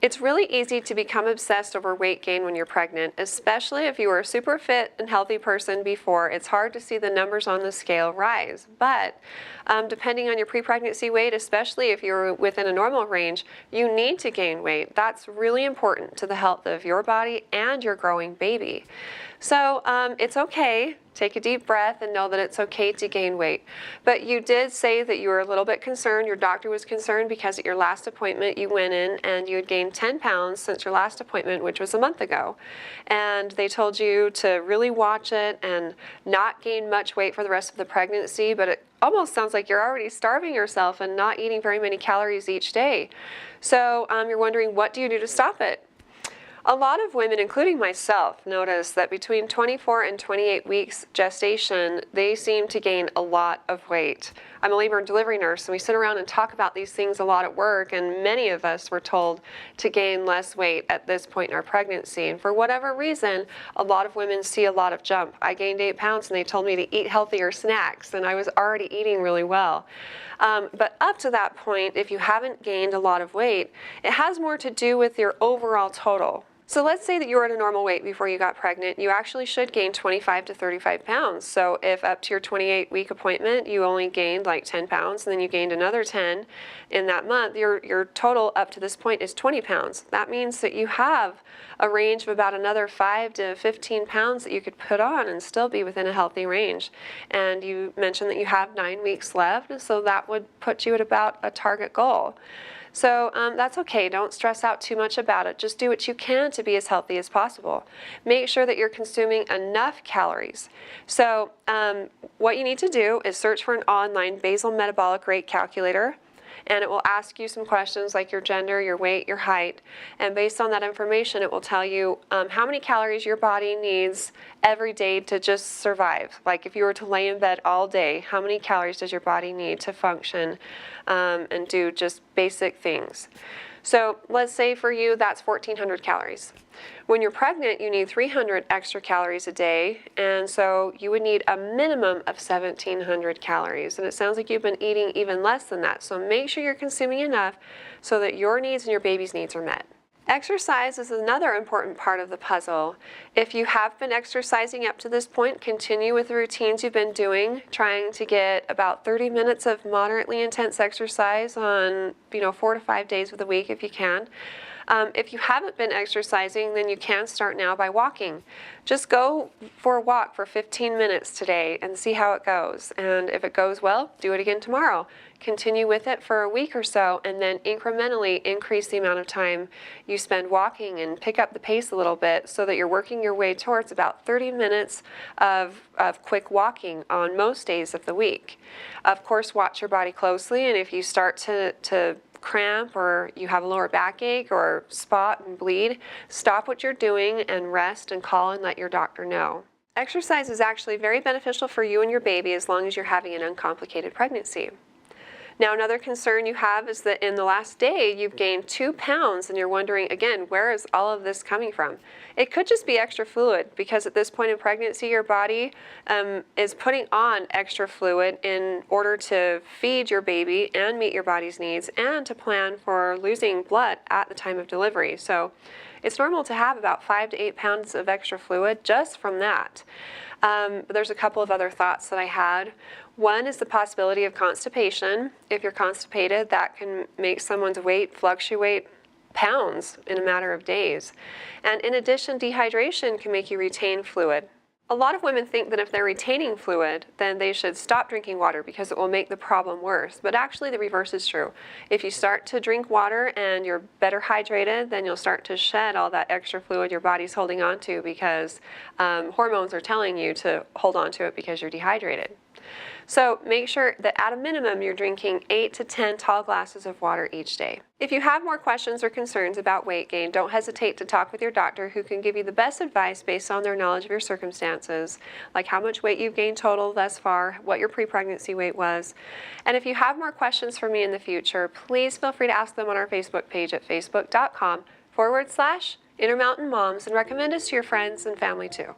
It's really easy to become obsessed over weight gain when you're pregnant, especially if you were a super fit and healthy person before. It's hard to see the numbers on the scale rise. But depending on your pre-pregnancy weight, especially if you're within a normal range, you need to gain weight. That's really important to the health of your body and your growing baby. So it's okay. Take a deep breath and know that it's okay to gain weight. But you did say that you were a little bit concerned. Your doctor was concerned because at your last appointment you went in and you had gained 10 pounds since your last appointment, which was a month ago. And they told you to really watch it and not gain much weight for the rest of the pregnancy. But it almost sounds like you're already starving yourself and not eating very many calories each day. So you're wondering, what do you do to stop it? A lot of women, including myself, notice that between 24 and 28 weeks gestation, they seem to gain a lot of weight. I'm a labor and delivery nurse, and we sit around and talk about these things a lot at work, and many of us were told to gain less weight at this point in our pregnancy. And for whatever reason, a lot of women see a lot of jump. I gained 8 pounds, and they told me to eat healthier snacks, and I was already eating really well. But up to that point, if you haven't gained a lot of weight, it has more to do with your overall total. So let's say that you were at a normal weight before you got pregnant. You actually should gain 25 to 35 pounds. So if up to your 28-week appointment you only gained like 10 pounds and then you gained another 10 in that month, your total up to this point is 20 pounds. That means that you have a range of about another 5 to 15 pounds that you could put on and still be within a healthy range. And you mentioned that you have 9 weeks left, so that would put you at about a target goal. So that's okay. Don't stress out too much about it. Just do what you can to be as healthy as possible. Make sure that you're consuming enough calories. So what you need to do is search for an online basal metabolic rate calculator, and it will ask you some questions like your gender, your weight, your height, and based on that information it will tell you how many calories your body needs every day to just survive. Like if you were to lay in bed all day, how many calories does your body need to function and do just basic things. So let's say for you that's 1,400 calories. When you're pregnant, you need 300 extra calories a day, and so you would need a minimum of 1,700 calories. And it sounds like you've been eating even less than that, so make sure you're consuming enough so that your needs and your baby's needs are met. Exercise is another important part of the puzzle. If you have been exercising up to this point, continue with the routines you've been doing, trying to get about 30 minutes of moderately intense exercise on 4 to 5 days of the week if you can. If you haven't been exercising, then you can start now by walking. Just go for a walk for 15 minutes today and see how it goes. And if it goes well, do it again tomorrow. Continue with it for a week or so, and then incrementally increase the amount of time you spend walking and pick up the pace a little bit so that you're working your way towards about 30 minutes of quick walking on most days of the week. Of course, watch your body closely, and if you start to cramp or you have a lower backache or spot and bleed, stop what you're doing and rest and call and let your doctor know. Exercise is actually very beneficial for you and your baby as long as you're having an uncomplicated pregnancy. Now, another concern you have is that in the last day you've gained 2 pounds and you're wondering, again, where is all of this coming from? It could just be extra fluid because at this point in pregnancy your body is putting on extra fluid in order to feed your baby and meet your body's needs and to plan for losing blood at the time of delivery. So it's normal to have about 5 to 8 pounds of extra fluid just from that. But there's a couple of other thoughts that I had. One is the possibility of constipation. If you're constipated, that can make someone's weight fluctuate pounds in a matter of days. And in addition, dehydration can make you retain fluid. A lot of women think that if they're retaining fluid, then they should stop drinking water because it will make the problem worse. But actually the reverse is true. If you start to drink water and you're better hydrated, then you'll start to shed all that extra fluid your body's holding on to because hormones are telling you to hold on to it because you're dehydrated. So make sure that at a minimum you're drinking 8 to 10 tall glasses of water each day. If you have more questions or concerns about weight gain, don't hesitate to talk with your doctor who can give you the best advice based on their knowledge of your circumstances, like how much weight you've gained total thus far, what your pre-pregnancy weight was. And if you have more questions for me in the future, please feel free to ask them on our Facebook page at facebook.com/Intermountain Moms and recommend us to your friends and family too.